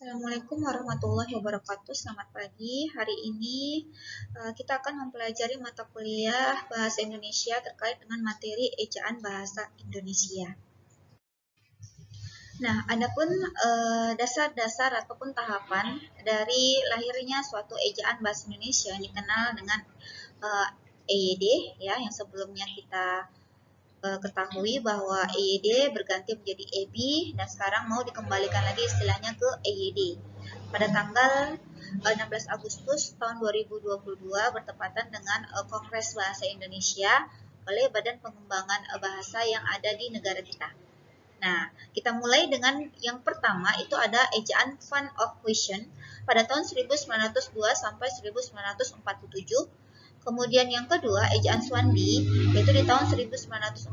Assalamualaikum warahmatullahi wabarakatuh. Selamat pagi. Hari ini kita akan mempelajari mata kuliah Bahasa Indonesia terkait dengan materi ejaan bahasa Indonesia. Nah, adapun dasar-dasar ataupun tahapan dari lahirnya suatu ejaan bahasa Indonesia yang dikenal dengan EYD ya, yang sebelumnya kita ketahui bahwa EYD berganti menjadi EB dan sekarang mau dikembalikan lagi istilahnya ke EYD. Pada tanggal 16 Agustus tahun 2022 bertepatan dengan Kongres Bahasa Indonesia oleh Badan Pengembangan Bahasa yang ada di negara kita. Nah, kita mulai dengan yang pertama itu ada ejaan Fund of Question pada tahun 1902 sampai 1947. Kemudian yang kedua, ejaan Swandi, yaitu di tahun 1947,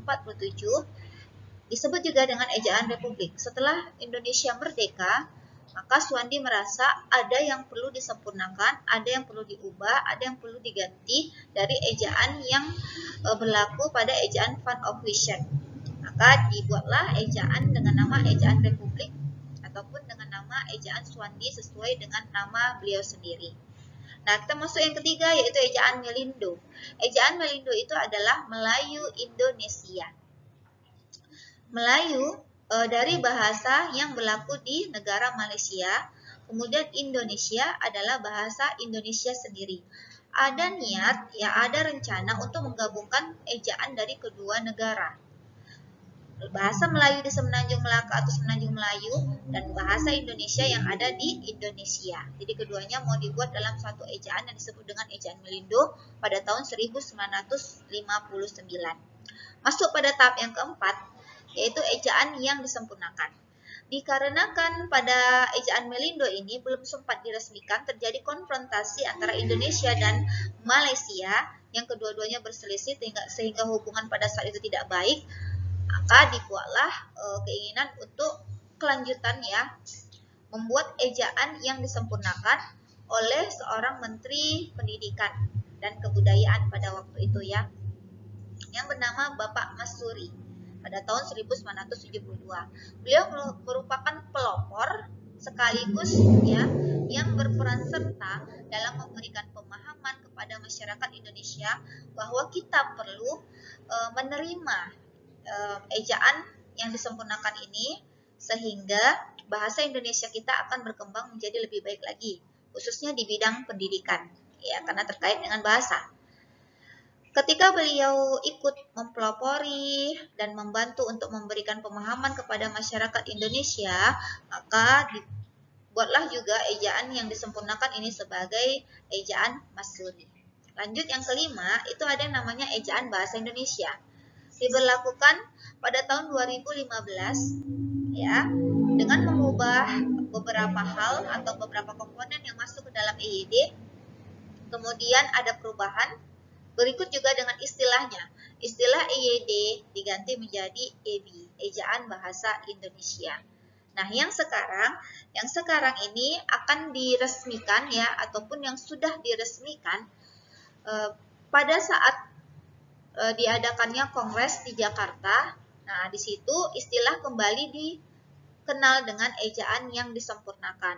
disebut juga dengan ejaan Republik. Setelah Indonesia merdeka, maka Swandi merasa ada yang perlu disempurnakan, ada yang perlu diubah, ada yang perlu diganti dari ejaan yang berlaku pada ejaan Fund of Vision. Maka dibuatlah ejaan dengan nama ejaan Republik ataupun dengan nama ejaan Swandi sesuai dengan nama beliau sendiri. Nah, kita masuk yang ketiga yaitu ejaan Melindo. Ejaan Melindo itu adalah Melayu Indonesia. Melayu dari bahasa yang berlaku di negara Malaysia, kemudian Indonesia adalah bahasa Indonesia sendiri. Ada niat, ya ada rencana untuk menggabungkan ejaan dari kedua negara. Bahasa Melayu di Semenanjung Melaka atau Semenanjung Melayu dan bahasa Indonesia yang ada di Indonesia. Jadi keduanya mau dibuat dalam satu ejaan yang disebut dengan ejaan Melindo pada tahun 1959. Masuk pada tahap yang keempat, yaitu ejaan yang disempurnakan. Dikarenakan pada ejaan Melindo ini belum sempat diresmikan, terjadi konfrontasi antara Indonesia dan Malaysia yang kedua-duanya berselisih sehingga hubungan pada saat itu tidak baik. Maka dibuatlah keinginan untuk kelanjutan ya, membuat ejaan yang disempurnakan oleh seorang Menteri Pendidikan dan Kebudayaan pada waktu itu ya, yang bernama Bapak Masuri pada tahun 1972. Beliau merupakan pelopor sekaligus ya yang berperan serta dalam memberikan pemahaman kepada masyarakat Indonesia bahwa kita perlu menerima ejaan yang disempurnakan ini sehingga bahasa Indonesia kita akan berkembang menjadi lebih baik lagi, khususnya di bidang pendidikan ya, karena terkait dengan bahasa. Ketika beliau ikut mempelopori dan membantu untuk memberikan pemahaman kepada masyarakat Indonesia, maka dibuatlah juga ejaan yang disempurnakan ini sebagai ejaan Masuri. Lanjut yang kelima, itu ada yang namanya ejaan bahasa Indonesia. Diberlakukan pada tahun 2015 ya, dengan mengubah beberapa hal atau beberapa komponen yang masuk ke dalam EYD. Kemudian ada perubahan. Berikut juga dengan istilahnya. Istilah EYD diganti menjadi EB, ejaan bahasa Indonesia. Nah, yang sekarang ini akan diresmikan ya, ataupun yang sudah diresmikan pada saat diadakannya Kongres di Jakarta. Nah, di situ istilah kembali dikenal dengan ejaan yang disempurnakan.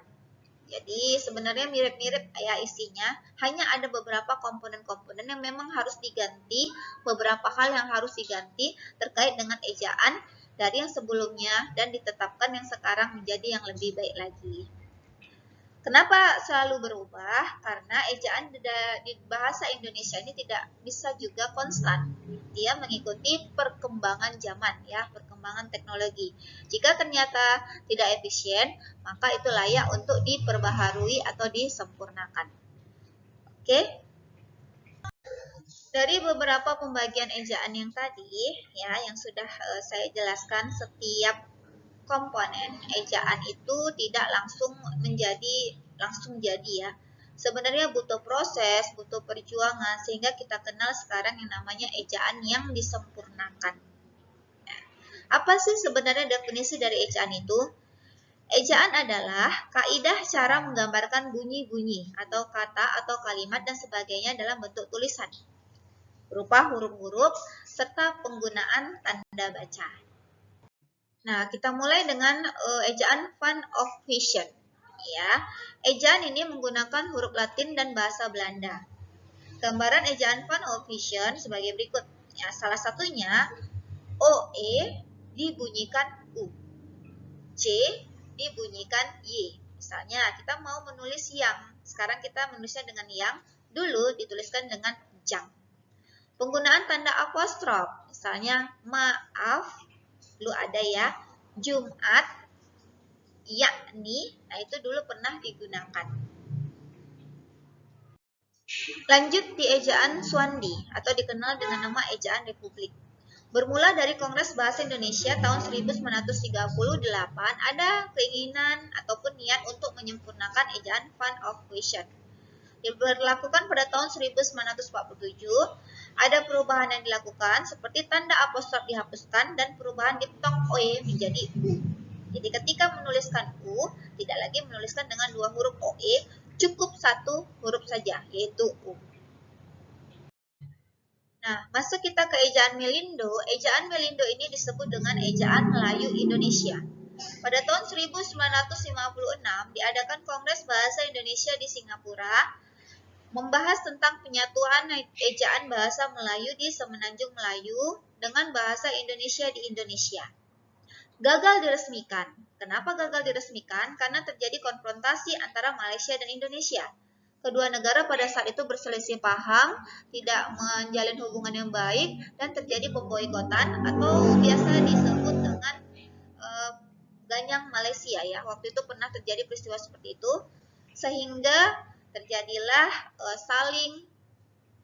Jadi sebenarnya mirip-mirip ya isinya, hanya ada beberapa komponen-komponen yang memang harus diganti, beberapa hal yang harus diganti terkait dengan ejaan dari yang sebelumnya dan ditetapkan yang sekarang menjadi yang lebih baik lagi. Kenapa selalu berubah? Karena ejaan di bahasa Indonesia ini tidak bisa juga konstan. Dia mengikuti perkembangan zaman ya, perkembangan teknologi. Jika ternyata tidak efisien, maka itu layak untuk diperbaharui atau disempurnakan. Oke. Dari beberapa pembagian ejaan yang tadi ya, yang sudah saya jelaskan, setiap komponen ejaan itu tidak langsung jadi ya. Sebenarnya butuh proses, butuh perjuangan sehingga kita kenal sekarang yang namanya ejaan yang disempurnakan. Apa sih sebenarnya definisi dari ejaan itu? Ejaan adalah kaidah cara menggambarkan bunyi-bunyi atau kata atau kalimat dan sebagainya dalam bentuk tulisan berupa huruf-huruf serta penggunaan tanda baca. Nah, kita mulai dengan ejaan Fund of Vision. Ya, ejaan ini menggunakan huruf Latin dan bahasa Belanda. Gambaran ejaan Van Vision sebagai berikut. Ya, salah satunya OE dibunyikan U, C dibunyikan Y. Misalnya kita mau menulis yang, sekarang kita menulisnya dengan yang, dulu dituliskan dengan jang. Penggunaan tanda apostrof, misalnya maaf, dulu ada ya, Jumat, yakni, nah itu dulu pernah digunakan. Lanjut di ejaan Swandi atau dikenal dengan nama ejaan Republik. Bermula dari Kongres Bahasa Indonesia tahun 1938, ada keinginan ataupun niat untuk menyempurnakan ejaan Van Vision. Diberlakukan pada tahun 1947, ada perubahan yang dilakukan seperti tanda apostrof dihapuskan dan perubahan diftong OE menjadi U. Jadi ketika menuliskan U, tidak lagi menuliskan dengan dua huruf OE, cukup satu huruf saja, yaitu U. Nah, masuk kita ke ejaan Melindo. Ejaan Melindo ini disebut dengan ejaan Melayu Indonesia. Pada tahun 1956 diadakan Kongres Bahasa Indonesia di Singapura, membahas tentang penyatuan ejaan bahasa Melayu di Semenanjung Melayu dengan bahasa Indonesia di Indonesia. Gagal diresmikan. Kenapa gagal diresmikan? Karena terjadi konfrontasi antara Malaysia dan Indonesia. Kedua negara pada saat itu berselisih paham, tidak menjalin hubungan yang baik, dan terjadi pemboikotan atau biasa disebut dengan Ganyang Malaysia ya. Waktu itu pernah terjadi peristiwa seperti itu, sehingga terjadilah saling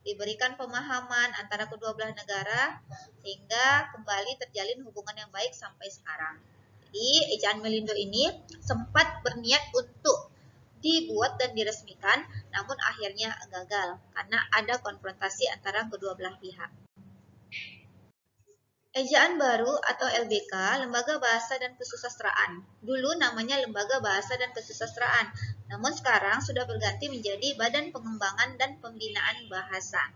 diberikan pemahaman antara kedua belah negara, sehingga kembali terjalin hubungan yang baik sampai sekarang. Jadi ejaan Melindo ini sempat berniat untuk dibuat dan diresmikan, namun akhirnya gagal karena ada konfrontasi antara kedua belah pihak. Ejaan baru atau LBK, Lembaga Bahasa dan Kesusastraan. Dulu namanya Lembaga Bahasa dan Kesusastraan, namun sekarang sudah berganti menjadi Badan Pengembangan dan Pembinaan Bahasa.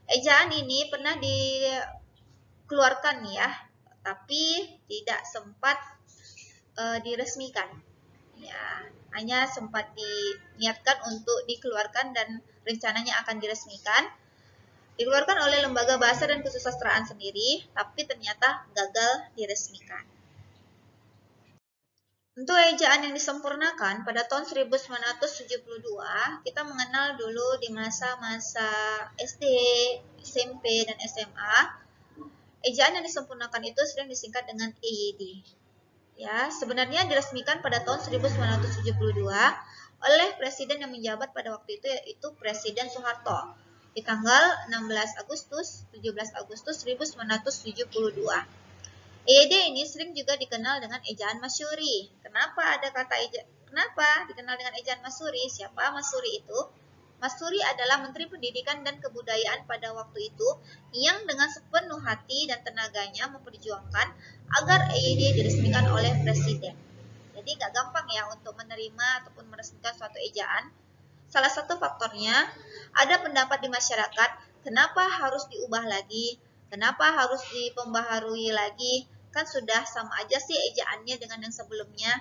Ejaan ini pernah dikeluarkan ya, tapi tidak sempat diresmikan. Ya, hanya sempat diniatkan untuk dikeluarkan dan rencananya akan diresmikan. Dikeluarkan oleh Lembaga Bahasa dan Kesusastraan sendiri, tapi ternyata gagal diresmikan. Untuk ejaan yang disempurnakan pada tahun 1972, kita mengenal dulu di masa-masa SD, SMP, dan SMA. Ejaan yang disempurnakan itu sering disingkat dengan EYD. Ya, sebenarnya diresmikan pada tahun 1972 oleh presiden yang menjabat pada waktu itu, yaitu Presiden Soeharto di tanggal 16 Agustus 17 Agustus 1972. EYD ini sering juga dikenal dengan ejaan Masyuri. Kenapa dikenal dengan ejaan Masyuri? Siapa Masyuri itu? Masyuri adalah Menteri Pendidikan dan Kebudayaan pada waktu itu yang dengan sepenuh hati dan tenaganya memperjuangkan agar EYD diresmikan oleh Presiden. Jadi gak gampang ya untuk menerima ataupun meresmikan suatu ejaan. Salah satu faktornya, ada pendapat di masyarakat, kenapa harus diubah lagi, kenapa harus dipembaharui lagi, kan sudah sama aja sih ejaannya dengan yang sebelumnya,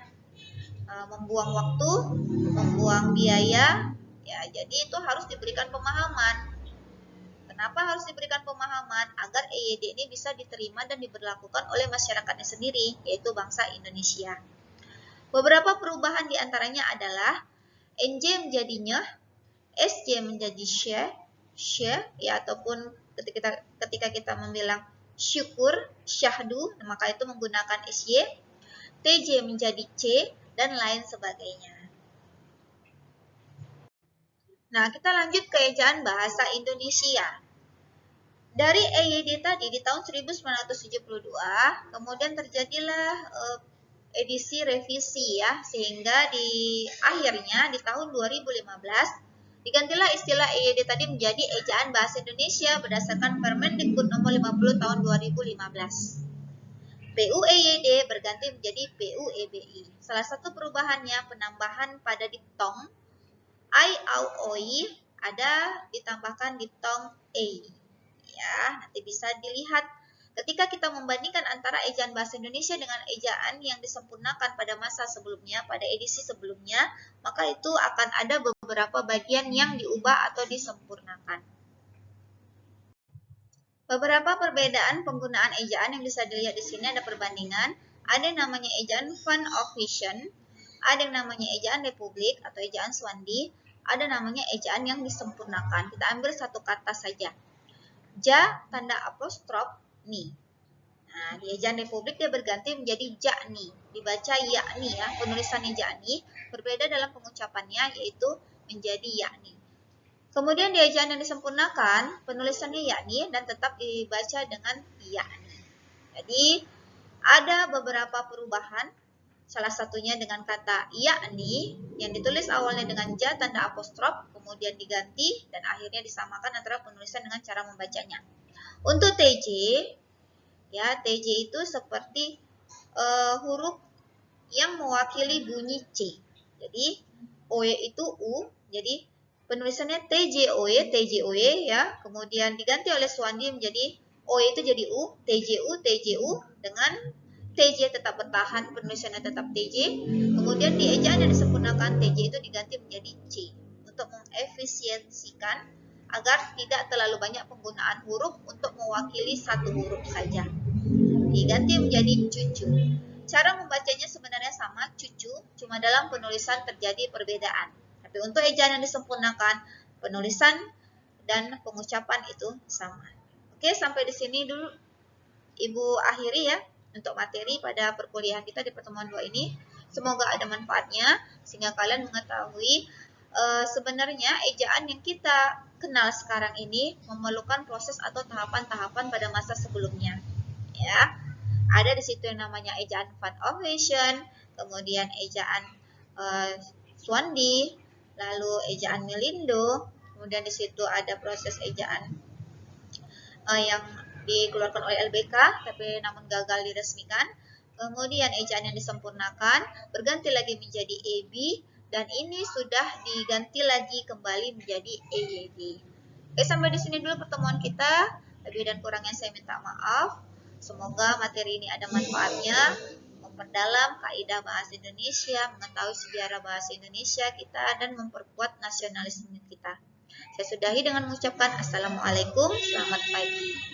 membuang waktu, membuang biaya. Ya, jadi itu harus diberikan pemahaman. Kenapa harus diberikan pemahaman? Agar EYD ini bisa diterima dan diberlakukan oleh masyarakatnya sendiri, yaitu bangsa Indonesia. Beberapa perubahan diantaranya adalah NJ menjadi nyeh, SJ menjadi syeh, ya, ataupun ketika kita membilang syukur, syahdu, maka itu menggunakan SY, TJ menjadi C, dan lain sebagainya. Nah, kita lanjut ke ejaan bahasa Indonesia. Dari EYD tadi di tahun 1972, kemudian terjadilah edisi revisi ya, sehingga di akhirnya di tahun 2015 digantilah istilah EYD tadi menjadi ejaan bahasa Indonesia berdasarkan Permendikbud nomor 50 tahun 2015. PUEYD berganti menjadi PUEBI. Salah satu perubahannya penambahan pada diftong I, au, oi ada ditambahkan diftong e. Ya, nanti bisa dilihat Ketika kita membandingkan antara ejaan bahasa Indonesia dengan ejaan yang disempurnakan pada masa sebelumnya, pada edisi sebelumnya, maka itu akan ada beberapa bagian yang diubah atau disempurnakan. Beberapa perbedaan penggunaan ejaan yang bisa dilihat di sini ada perbandingan. Ada yang namanya ejaan Fund of Vision, ada yang namanya ejaan Republik atau ejaan Swandi, ada namanya ejaan yang disempurnakan. Kita ambil satu kata saja. Ja tanda apostrof ni. Nah, di ejaan Republik dia berganti menjadi jakni, dibaca yakni ya. Penulisannya jakni, berbeda dalam pengucapannya yaitu menjadi yakni. Kemudian di ejaan yang disempurnakan, penulisannya yakni dan tetap dibaca dengan yakni. Jadi, ada beberapa perubahan, salah satunya dengan kata yakni yang ditulis awalnya dengan ja tanda apostrof, kemudian diganti dan akhirnya disamakan antara penulisan dengan cara membacanya. Untuk TJ, ya TJ itu seperti huruf yang mewakili bunyi C. Jadi, OE itu U, jadi penulisannya TJOE ya, kemudian diganti oleh Swandi menjadi OE itu jadi U, TJU dengan TJ tetap bertahan, penulisannya tetap TJ. Kemudian di ejaan yang disempurnakan TJ itu diganti menjadi C untuk mengefisiensikan agar tidak terlalu banyak penggunaan huruf untuk mewakili satu huruf saja. Diganti menjadi cucu. Cara membacanya sebenarnya sama, cucu, cuma dalam penulisan terjadi perbedaan. Tapi untuk ejaan yang disempurnakan, penulisan dan pengucapan itu sama. Oke, sampai di sini dulu Ibu akhiri ya untuk materi pada perkuliahan kita di pertemuan 2 ini. Semoga ada manfaatnya sehingga kalian mengetahui sebenarnya ejaan yang kita kenal sekarang ini memerlukan proses atau tahapan-tahapan pada masa sebelumnya. Ya, ada di situ yang namanya ejaan Fund of Vision, kemudian ejaan Swandi, lalu ejaan Melindo, kemudian di situ ada proses ejaan yang dikeluarkan oleh LBK, tapi namun gagal diresmikan. Kemudian ejaan yang disempurnakan berganti lagi menjadi EB, dan ini sudah diganti lagi kembali menjadi EYD. Oke, sampai di sini dulu pertemuan kita. Lebih dan kurangnya saya minta maaf. Semoga materi ini ada manfaatnya, memperdalam kaidah bahasa Indonesia, mengetahui sejarah bahasa Indonesia kita, dan memperkuat nasionalisme kita. Saya sudahi dengan mengucapkan Assalamualaikum, selamat pagi.